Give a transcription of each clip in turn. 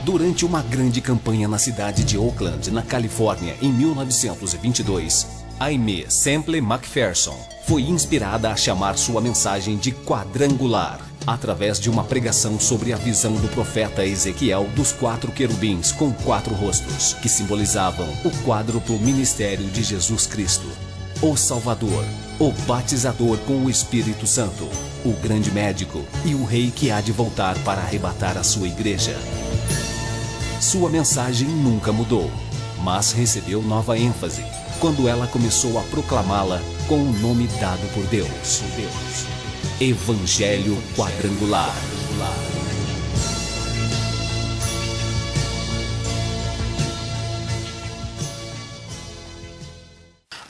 Durante uma grande campanha na cidade de Oakland, na Califórnia, em 1922, Aimee Semple McPherson foi inspirada a chamar sua mensagem de quadrangular, através de uma pregação sobre a visão do profeta Ezequiel dos 4 querubins com 4 rostos, que simbolizavam o quádruplo ministério de Jesus Cristo, o Salvador, o batizador com o Espírito Santo, o grande médico e o rei que há de voltar para arrebatar a sua igreja. Sua mensagem nunca mudou, mas recebeu nova ênfase quando ela começou a proclamá-la com o nome dado por Deus: Evangelho Quadrangular.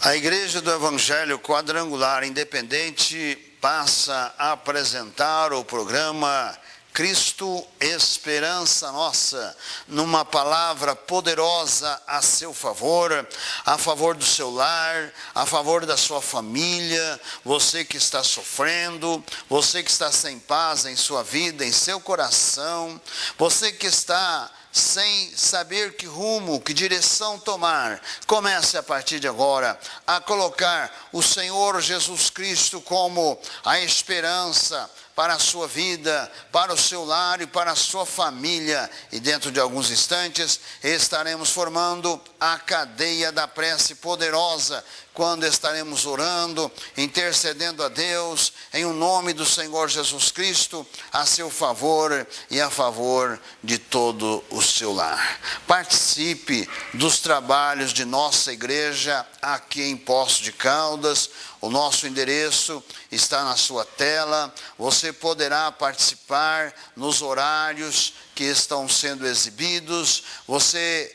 A Igreja do Evangelho Quadrangular Independente passa a apresentar o programa Cristo, Esperança Nossa, numa palavra poderosa a seu favor, a favor do seu lar, a favor da sua família, você que está sofrendo, você que está sem paz em sua vida, em seu coração, você que está sem saber que rumo, que direção tomar. Comece a partir de agora a colocar o Senhor Jesus Cristo como a esperança para a sua vida, para o seu lar e para a sua família. E dentro de alguns instantes estaremos formando a cadeia da prece poderosa, quando estaremos orando, intercedendo a Deus, em o nome do Senhor Jesus Cristo, a seu favor e a favor de todo o seu lar. Participe dos trabalhos de nossa igreja aqui em Poços de Caldas. O nosso endereço está na sua tela. Você poderá participar nos horários que estão sendo exibidos. Você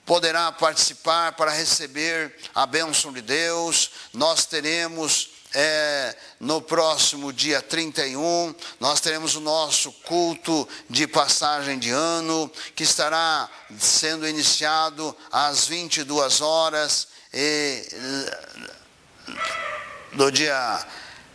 poderá participar para receber a bênção de Deus. Nós teremos no próximo dia 31, nós teremos o nosso culto de passagem de ano, que estará sendo iniciado às 22 horas do dia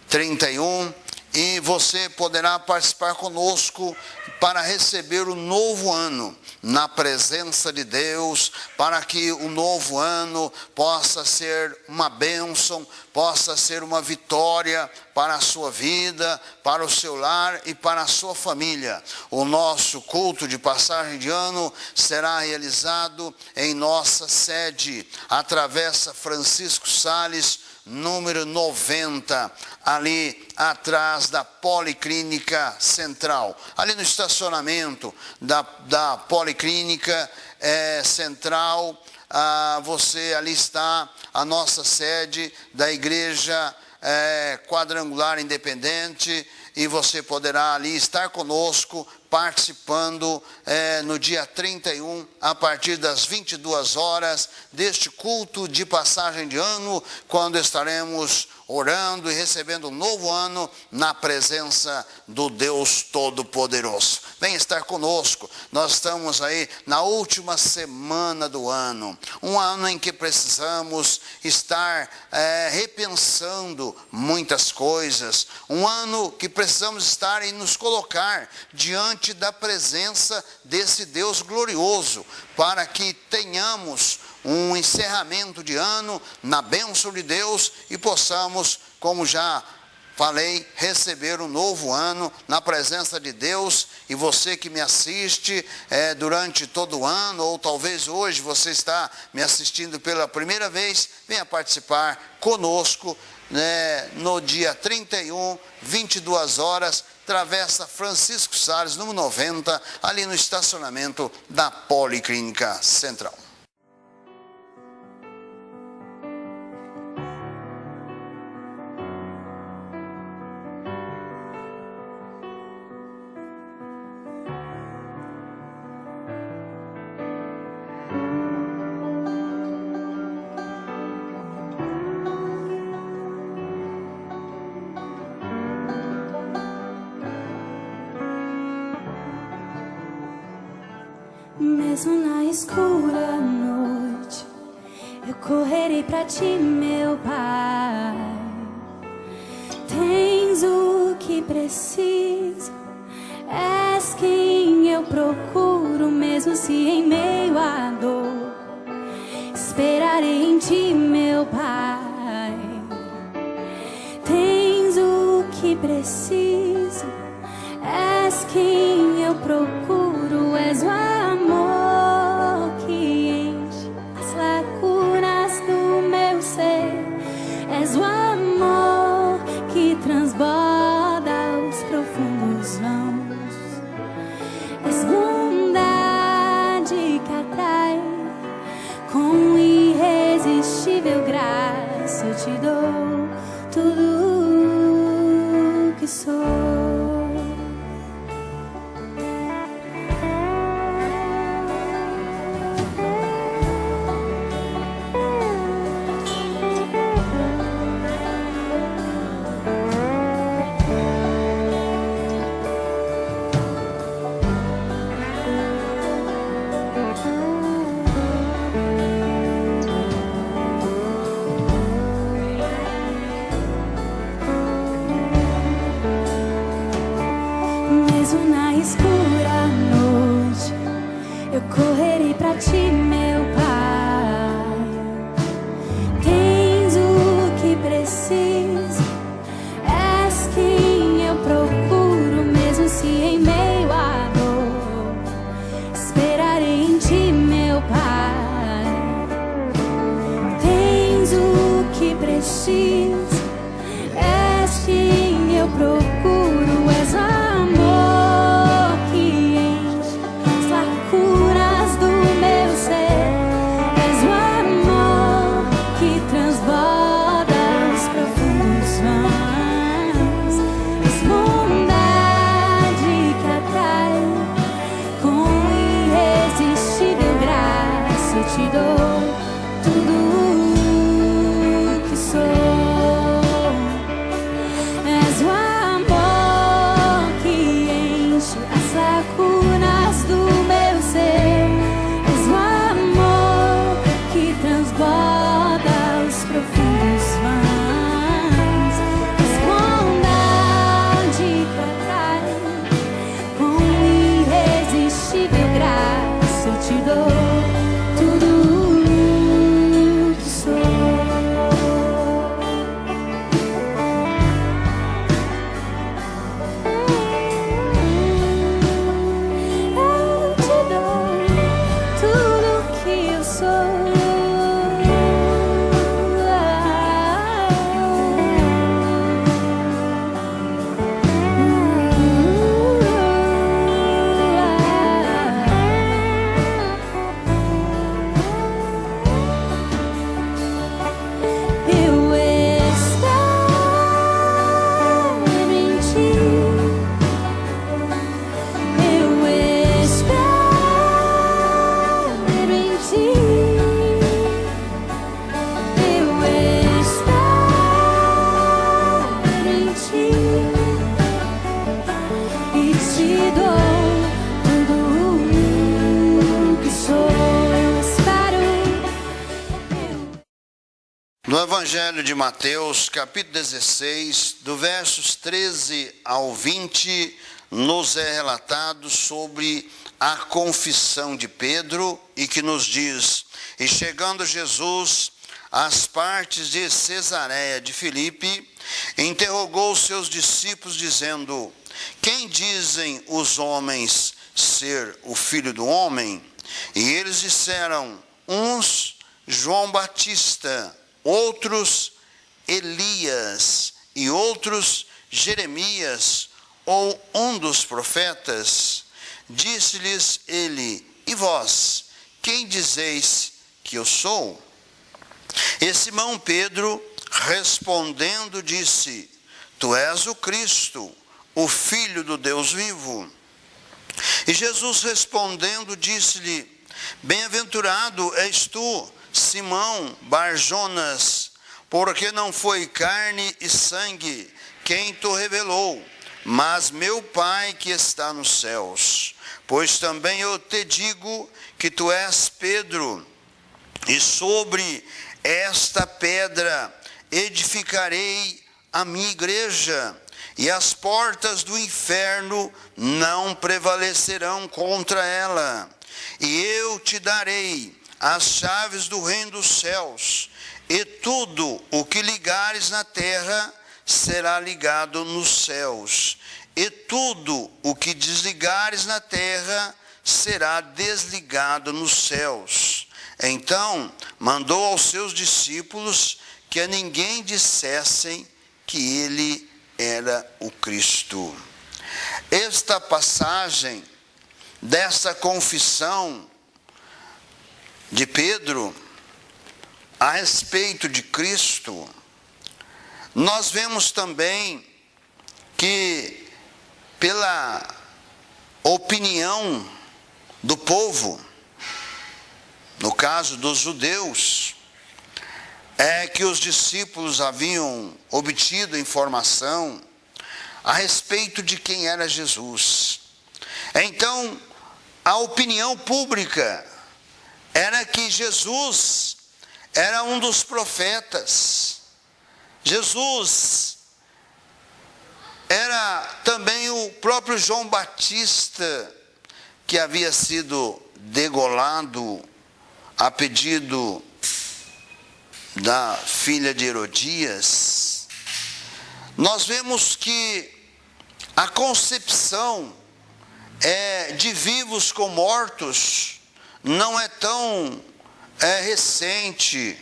31, e você poderá participar conosco para receber o novo ano na presença de Deus, para que o novo ano possa ser uma bênção, possa ser uma vitória para a sua vida, para o seu lar e para a sua família. O nosso culto de passagem de ano será realizado em nossa sede, a Travessa Francisco Sales, número 90, ali atrás da Policlínica Central, ali no estacionamento da Policlínica Central. Você ali está a nossa sede da Igreja Quadrangular Independente, e você poderá ali estar conosco participando no dia 31, a partir das 22 horas, deste culto de passagem de ano, quando estaremos orando e recebendo um novo ano na presença do Deus Todo-Poderoso. Vem estar conosco. Nós estamos aí na última semana do ano, um ano em que precisamos estar repensando muitas coisas, um ano que precisamos estar e nos colocar diante da presença desse Deus glorioso, para que tenhamos um encerramento de ano na bênção de Deus e possamos, como já falei, receber um novo ano na presença de Deus. E você que me assiste durante todo o ano, ou talvez hoje você está me assistindo pela primeira vez, venha participar conosco no dia 31, 22 horas, Travessa Francisco Sales, número 90, ali no estacionamento da Policlínica Central. Mesmo na escura noite, eu correrei pra ti, meu Pai. Tens o que preciso, és quem eu procuro. procuro, mesmo se em meio à dor. Esperarei em ti, meu Pai. Tens o que preciso, és quem eu procuro, és o amor que enche as lacunas do meu ser, és o amor que transborda os profundos vãos, és bondade que atrai, com irresistível graça eu te dou tudo que sou. Mesmo na escura noite, eu correrei pra ti, meu Pai. Tens o que preciso, és quem eu procuro, mesmo se em meio à dor. Esperarei em ti, meu Pai. Tens o que preciso, és quem eu procuro, és amor que enche as lacunas do meu ser, és o amor que transborda os profundos vãos, és bondade que atrai, com irresistível graça eu te dou tudo que sou. És o amor que enche as lacunas do meu ser, és o amor que transborda os profundos vãos, és bondade que atrai, com irresistível graça eu te dou tudo que sou. Eu te dou tudo que eu sou. Eu espero em ti. Eu espero em ti. Eu espero em ti e te dou tudo que sou. Eu espero. No Evangelho de Mateus, capítulo 16, do versos 13 ao 20, nos é relatado sobre a confissão de Pedro e que nos diz: e chegando Jesus às partes de Cesareia de Filipe, interrogou os seus discípulos dizendo: quem dizem os homens ser o Filho do Homem? E eles disseram: uns João Batista, outros Elias e outros Jeremias ou um dos profetas. Disse-lhes ele: e vós, quem dizeis que eu sou? E Simão Pedro, respondendo, disse: tu és o Cristo, o Filho do Deus vivo. E Jesus respondendo disse-lhe: bem-aventurado és tu, Simão Bar-Jonas, porque não foi carne e sangue quem te revelou, mas meu Pai que está nos céus. Pois também eu te digo que tu és Pedro, e sobre esta pedra edificarei a minha igreja, e as portas do inferno não prevalecerão contra ela. E eu te darei as chaves do reino dos céus, e tudo o que ligares na terra será ligado nos céus, e tudo o que desligares na terra será desligado nos céus. Então mandou aos seus discípulos que a ninguém dissessem que ele era o Cristo. Esta passagem dessa confissão de Pedro a respeito de Cristo, nós vemos também que, pela opinião do povo, no caso dos judeus, é que os discípulos haviam obtido informação a respeito de quem era Jesus. Então, a opinião pública era que Jesus era um dos profetas. Jesus era também o próprio João Batista, que havia sido degolado a pedido da filha de Herodias. Nós vemos que a concepção de vivos com mortos não é tão recente.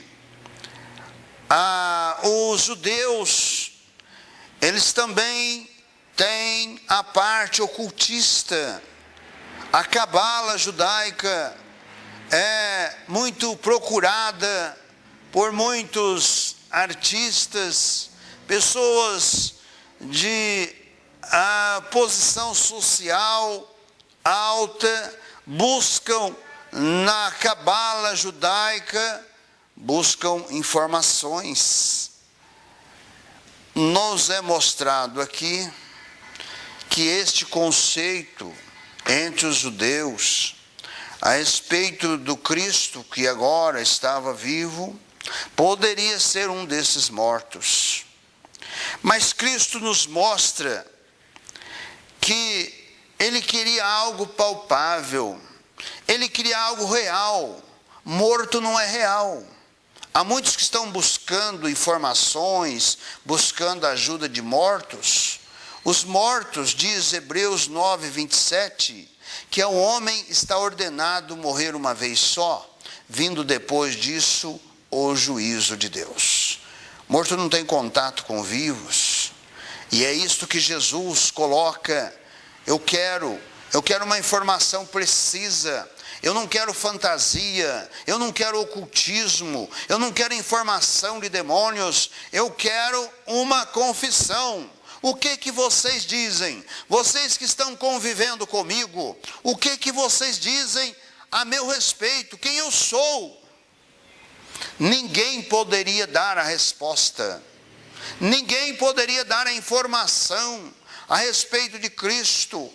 Os judeus, eles também têm a parte ocultista. A cabala judaica é muito procurada por muitos artistas, pessoas de posição social alta, buscam na cabala judaica, buscam informações. Nos é mostrado aqui que este conceito entre os judeus a respeito do Cristo que agora estava vivo, poderia ser um desses mortos. Mas Cristo nos mostra que ele queria algo palpável, ele queria algo real. Morto não é real. Há muitos que estão buscando informações, buscando a ajuda de mortos. Os mortos, diz Hebreus 9, 27, que ao homem está ordenado morrer uma vez só, vindo depois disso o juízo de Deus. Morto não tem contato com vivos, e é isto que Jesus coloca. Eu quero uma informação precisa. Eu não quero fantasia, eu não quero ocultismo, eu não quero informação de demônios, eu quero uma confissão. O que vocês dizem? Vocês que estão convivendo comigo, o que vocês dizem a meu respeito? Quem eu sou? Ninguém poderia dar a resposta, ninguém poderia dar a informação a respeito de Cristo,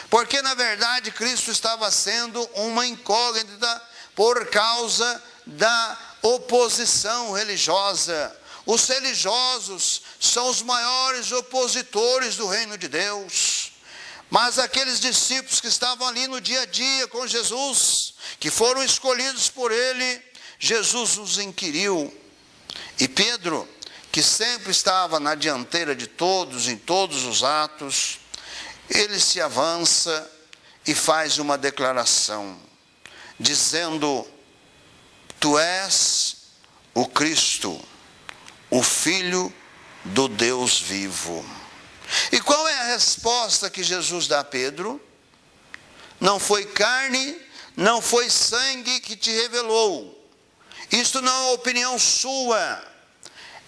porque na verdade Cristo estava sendo uma incógnita por causa da oposição religiosa. Os religiosos são os maiores opositores do reino de Deus. Mas aqueles discípulos que estavam ali no dia a dia com Jesus, que foram escolhidos por ele, Jesus os inquiriu. E Pedro, que sempre estava na dianteira de todos, em todos os atos, ele se avança e faz uma declaração, dizendo: Tu és o Cristo, o Filho do Deus vivo. E qual é a resposta que Jesus dá a Pedro? Não foi carne, não foi sangue que te revelou. Isto não é opinião sua,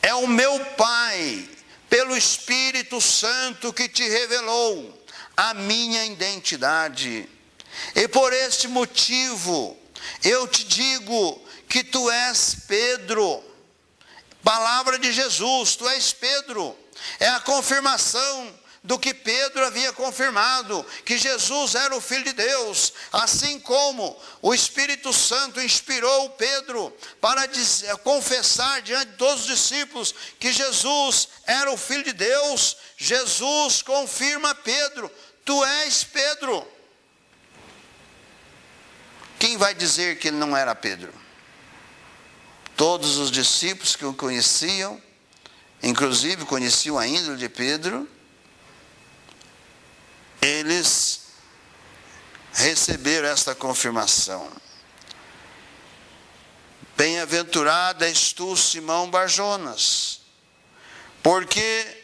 é o meu Pai, pelo Espírito Santo, que te revelou a minha identidade. E por este motivo, eu te digo que tu és Pedro. Palavra de Jesus, tu és Pedro. É a confirmação do que Pedro havia havia confirmado que Jesus era o Filho de Deus, assim como o Espírito Santo inspirou Pedro para confessar diante de todos os discípulos que Jesus era o Filho de Deus, Jesus confirma Pedro: tu és Pedro. Quem vai dizer que ele não era Pedro? Todos os discípulos que o conheciam, inclusive conheciam a índole de Pedro, eles receberam esta confirmação. Bem-aventurado és tu, Simão Barjonas, porque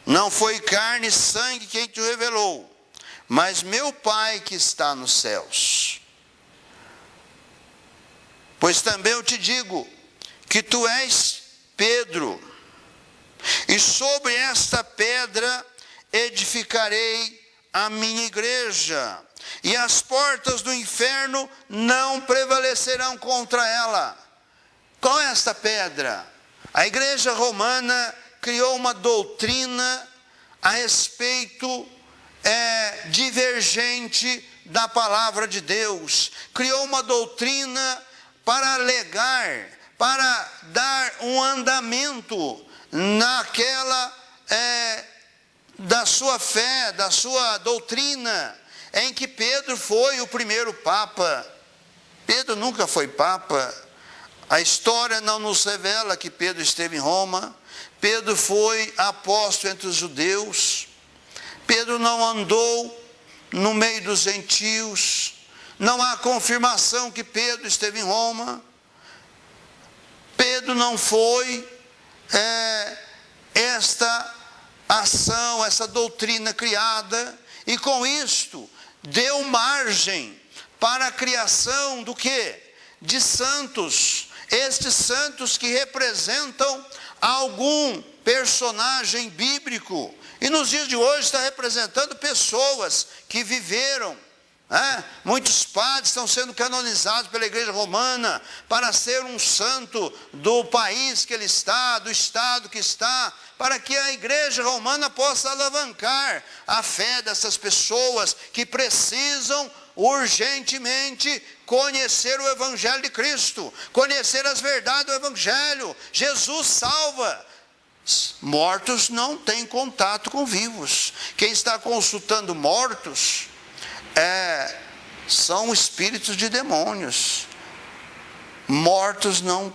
não foi carne e sangue quem te revelou, mas meu Pai que está nos céus. Pois também eu te digo que tu és Pedro, e sobre esta pedra edificarei a minha igreja, e as portas do inferno não prevalecerão contra ela. Qual é esta pedra? A igreja romana criou uma doutrina a respeito divergente da palavra de Deus. Criou uma doutrina para alegar, para dar um andamento naquela da sua fé, da sua doutrina, em que Pedro foi o primeiro papa. Pedro nunca foi papa. A história não nos revela que Pedro esteve em Roma. Pedro foi apóstolo entre os judeus. Pedro não andou no meio dos gentios. Não há confirmação que Pedro esteve em Roma. Pedro não foi esta ação, essa doutrina criada, e com isto deu margem para a criação do quê? De santos. Estes santos que representam algum personagem bíblico, e nos dias de hoje está representando pessoas que viveram. Muitos padres estão sendo canonizados pela igreja romana para ser um santo do país que ele está, do estado que está, para que a igreja romana possa alavancar a fé dessas pessoas que precisam urgentemente conhecer o Evangelho de Cristo, conhecer as verdades do Evangelho. Jesus salva. Mortos não têm contato com vivos. Quem está consultando mortos são espíritos de demônios. Mortos não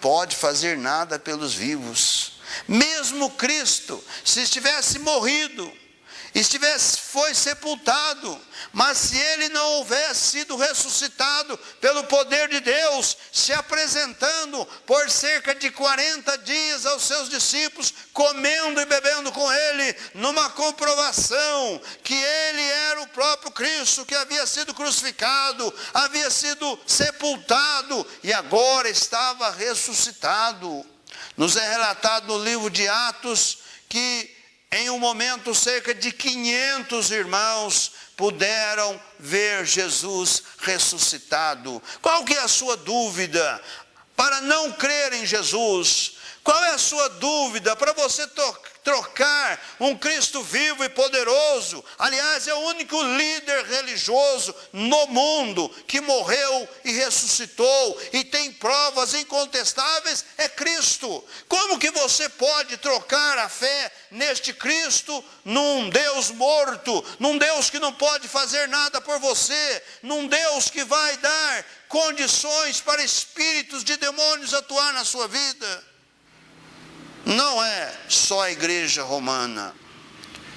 pode fazer nada pelos vivos. Mesmo Cristo, se estivesse morrido, foi sepultado, mas se ele não houvesse sido ressuscitado pelo poder de Deus, se apresentando por cerca de 40 dias aos seus discípulos, comendo e bebendo com ele, numa comprovação que ele era o próprio Cristo, que havia sido crucificado, havia sido sepultado e agora estava ressuscitado. Nos é relatado no livro de Atos que em um momento cerca de 500 irmãos puderam ver Jesus ressuscitado. Qual que é a sua dúvida para não crer em Jesus? Qual é a sua dúvida para você trocar um Cristo vivo e poderoso? Aliás, é o único líder religioso no mundo que morreu e ressuscitou e tem provas incontestáveis, é Cristo. Como que você pode trocar a fé neste Cristo num Deus morto, num Deus que não pode fazer nada por você, num Deus que vai dar condições para espíritos de demônios atuar na sua vida? Não é só a igreja romana,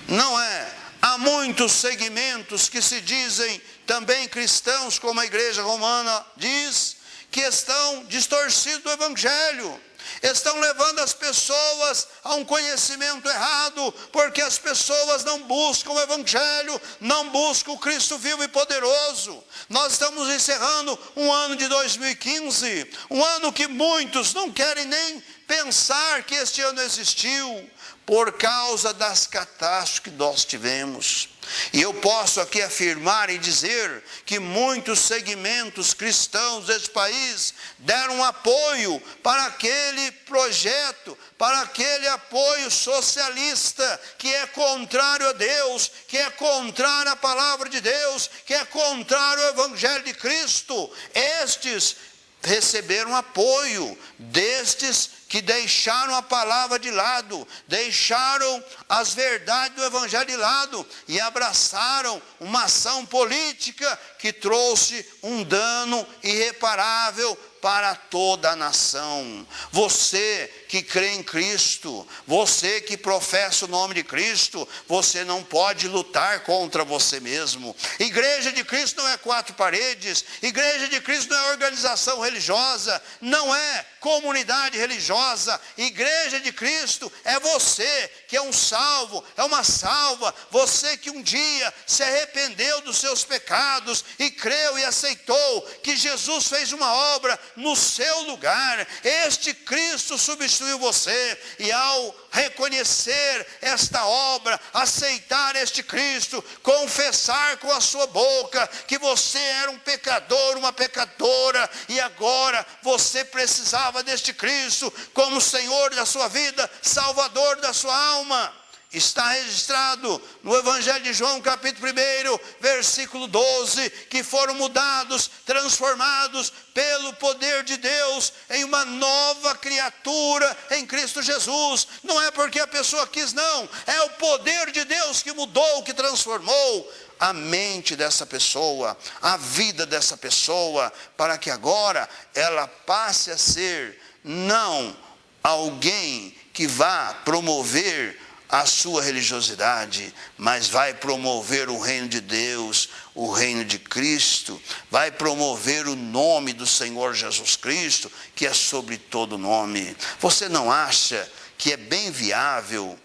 não é. Há muitos segmentos que se dizem também cristãos, como a igreja romana diz, que estão distorcidos do Evangelho, estão levando as pessoas a um conhecimento errado, porque as pessoas não buscam o Evangelho, não buscam o Cristo vivo e poderoso. Nós estamos encerrando um ano de 2015, um ano que muitos não querem nem pensar que este ano existiu, por causa das catástrofes que nós tivemos. E eu posso aqui afirmar e dizer que muitos segmentos cristãos desse país deram apoio para aquele projeto, para aquele apoio socialista que é contrário a Deus, que é contrário à palavra de Deus, que é contrário ao Evangelho de Cristo. Estes receberam apoio destes que deixaram a palavra de lado, deixaram as verdades do Evangelho de lado e abraçaram uma ação política que trouxe um dano irreparável para toda a nação. Você que crê em Cristo, você que professa o nome de Cristo, você não pode lutar contra você mesmo. Igreja de Cristo não é quatro paredes, Igreja de Cristo não é organização religiosa, não é comunidade religiosa. Igreja de Cristo é você que é um salvo, é uma salva, você que um dia se arrependeu dos seus pecados e creu e aceitou que Jesus fez uma obra no seu lugar. Este Cristo substituiu você, e ao reconhecer esta obra, aceitar este Cristo, confessar com a sua boca que você era um pecador, uma pecadora, e agora você precisava deste Cristo como Senhor da sua vida, Salvador da sua alma. Está registrado no Evangelho de João, capítulo 1, versículo 12, que foram mudados, transformados pelo poder de Deus em uma nova criatura em Cristo Jesus. Não é porque a pessoa quis, não. É o poder de Deus que mudou, que transformou a mente dessa pessoa, a vida dessa pessoa, para que agora ela passe a ser não alguém que vá promover a sua religiosidade, mas vai promover o reino de Deus, o reino de Cristo, vai promover o nome do Senhor Jesus Cristo, que é sobre todo nome. Você não acha que é bem viável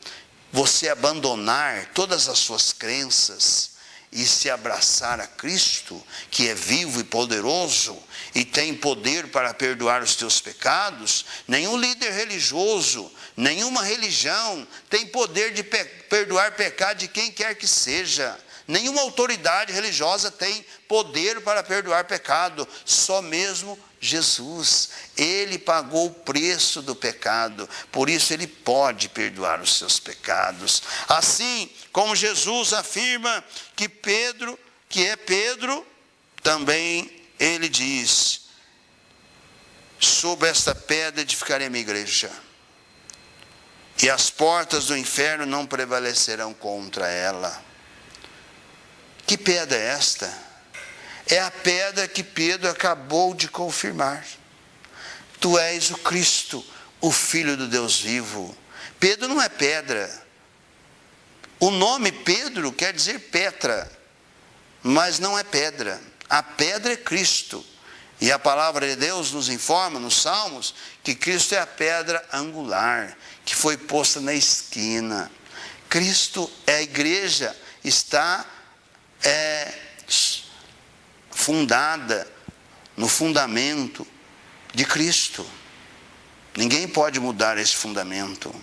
você abandonar todas as suas crenças e se abraçar a Cristo, que é vivo e poderoso e tem poder para perdoar os teus pecados? Nenhum líder religioso, nenhuma religião tem poder de perdoar pecado de quem quer que seja. Nenhuma autoridade religiosa tem poder para perdoar pecado, só mesmo Jesus. Ele pagou o preço do pecado, por isso ele pode perdoar os seus pecados. Assim como Jesus afirma que Pedro, que é Pedro, também ele diz: sobre esta pedra edificarei a minha igreja, e as portas do inferno não prevalecerão contra ela. Que pedra é esta? É a pedra que Pedro acabou de confirmar. Tu és o Cristo, o Filho do Deus vivo. Pedro não é pedra. O nome Pedro quer dizer Petra, mas não é pedra. A pedra é Cristo. E a palavra de Deus nos informa nos Salmos que Cristo é a pedra angular, que foi posta na esquina. Cristo é a igreja, está fundada no fundamento de Cristo. Ninguém pode mudar esse fundamento.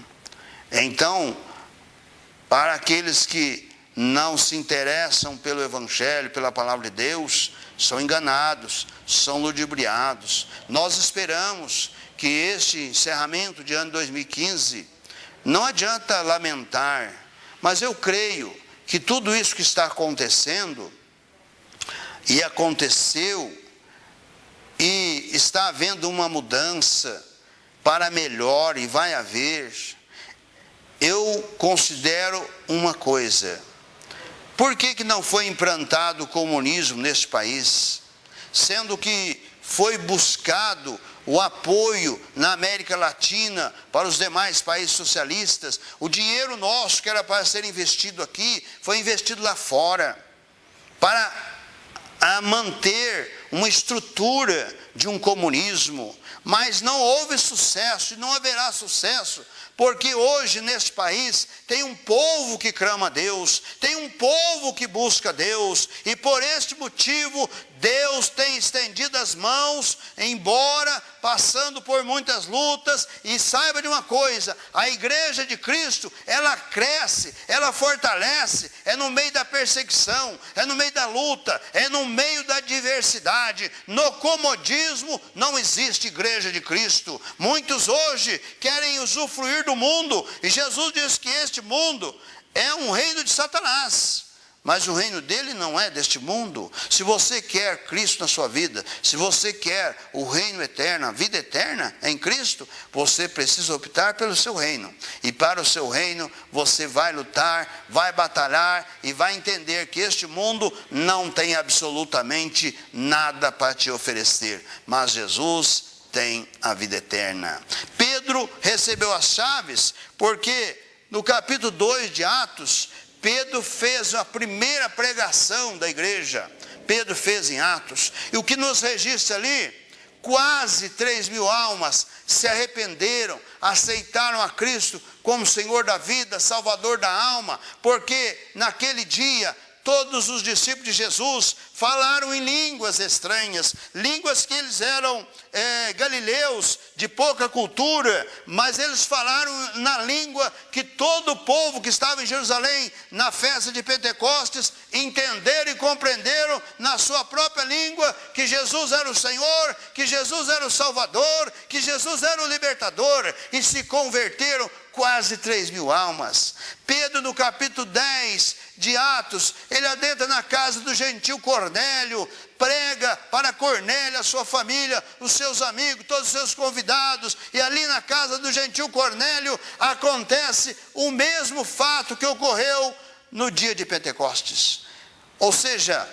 Então, para aqueles que não se interessam pelo Evangelho, pela palavra de Deus, são enganados, são ludibriados. Nós esperamos que este encerramento de ano 2015, não adianta lamentar, mas eu creio que tudo isso que está acontecendo, e aconteceu, e está havendo uma mudança para melhor, e vai haver, eu considero uma coisa: por que não foi implantado o comunismo neste país, sendo que foi buscado o apoio na América Latina para os demais países socialistas? O dinheiro nosso que era para ser investido aqui, foi investido lá fora, para manter uma estrutura de um comunismo, mas não houve sucesso e não haverá sucesso, porque hoje neste país tem um povo que clama a Deus, tem um povo que busca a Deus, e por este motivo Deus tem estendido as mãos, embora passando por muitas lutas. E saiba de uma coisa, a igreja de Cristo, ela cresce, ela fortalece, é no meio da perseguição, é no meio da luta, é no meio da adversidade. No comodismo não existe igreja de Cristo. Muitos hoje querem usufruir do mundo, e Jesus diz que este mundo é um reino de Satanás, mas o reino dele não é deste mundo. Se você quer Cristo na sua vida, se você quer o reino eterno, a vida eterna em Cristo, você precisa optar pelo seu reino. E para o seu reino, você vai lutar, vai batalhar e vai entender que este mundo não tem absolutamente nada para te oferecer. Mas Jesus tem a vida eterna. Pedro recebeu as chaves porque no capítulo 2 de Atos, Pedro fez a primeira pregação da igreja. Pedro fez em Atos. E o que nos registra ali, quase 3.000 almas se arrependeram, aceitaram a Cristo como Senhor da vida, Salvador da alma, porque naquele dia todos os discípulos de Jesus falaram em línguas estranhas, línguas que eles eram galileus, de pouca cultura, mas eles falaram na língua que todo o povo que estava em Jerusalém, na festa de Pentecostes, entenderam e compreenderam na sua própria língua que Jesus era o Senhor, que Jesus era o Salvador, que Jesus era o libertador, e se converteram quase 3.000 almas. Pedro, no capítulo 10 de Atos, ele adentra na casa do gentil Cornélio, prega para Cornélio, a sua família, os seus amigos, todos os seus convidados, e ali na casa do gentil Cornélio acontece o mesmo fato que ocorreu no dia de Pentecostes. Ou seja,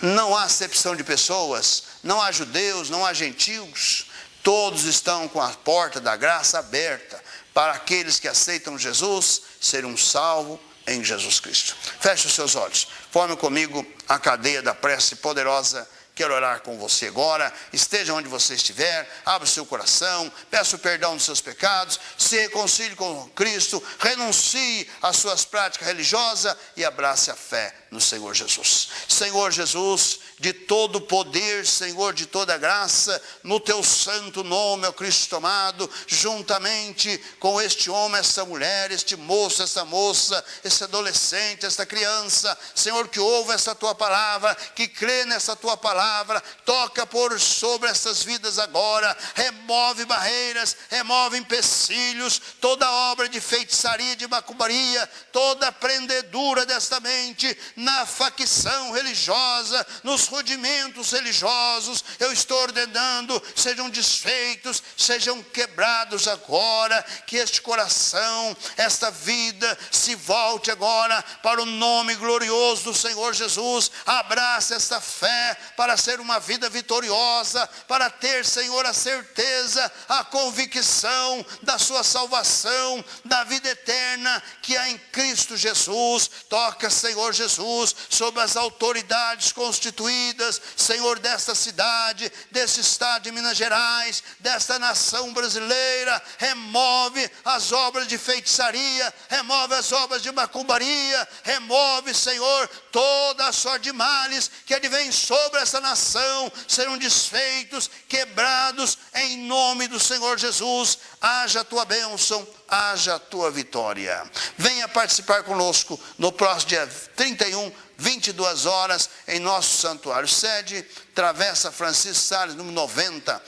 não há acepção de pessoas, não há judeus, não há gentios, todos estão com a porta da graça aberta para aqueles que aceitam Jesus ser um salvo em Jesus Cristo. Feche os seus olhos, forme comigo a cadeia da prece poderosa. Quero orar com você agora. Esteja onde você estiver, abra o seu coração, peça o perdão dos seus pecados, se reconcilie com Cristo, renuncie às suas práticas religiosas e abrace a fé no Senhor Jesus. Senhor Jesus, de todo poder, Senhor, de toda graça, no teu santo nome, ó Cristo amado, juntamente com este homem, essa mulher, este moço, essa moça, esse adolescente, esta criança, Senhor, que ouve essa tua palavra, que crê nessa tua palavra, toca por sobre essas vidas agora, remove barreiras, remove empecilhos, toda obra de feitiçaria, de macumbaria, toda prendedura desta mente, na facção religiosa, nos rudimentos religiosos, eu estou ordenando, sejam desfeitos, sejam quebrados agora, que este coração, esta vida, se volte agora para o nome glorioso do Senhor Jesus, abrace esta fé, para ser uma vida vitoriosa, para ter, Senhor, a certeza, a convicção da sua salvação, da vida eterna, que há em Cristo Jesus. Toca, Senhor Jesus, sobre as autoridades constituídas, Senhor, desta cidade, desse estado de Minas Gerais, desta nação brasileira. Remove as obras de feitiçaria, remove as obras de macumbaria, remove, Senhor, toda a sorte de males que advém sobre essa nação, serão desfeitos, quebrados, em nome do Senhor Jesus. Haja a tua bênção, haja a tua vitória. Venha participar conosco no próximo dia 31, 22 horas, em nosso santuário sede, Travessa Francisco Salles, número 90,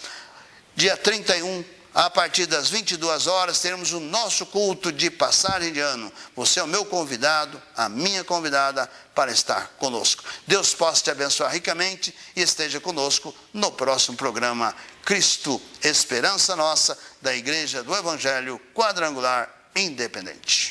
dia 31, a partir das 22 horas, teremos o nosso culto de passagem de ano. Você é o meu convidado, a minha convidada, para estar conosco. Deus possa te abençoar ricamente e esteja conosco no próximo programa Cristo, Esperança Nossa, da Igreja do Evangelho Quadrangular Independente.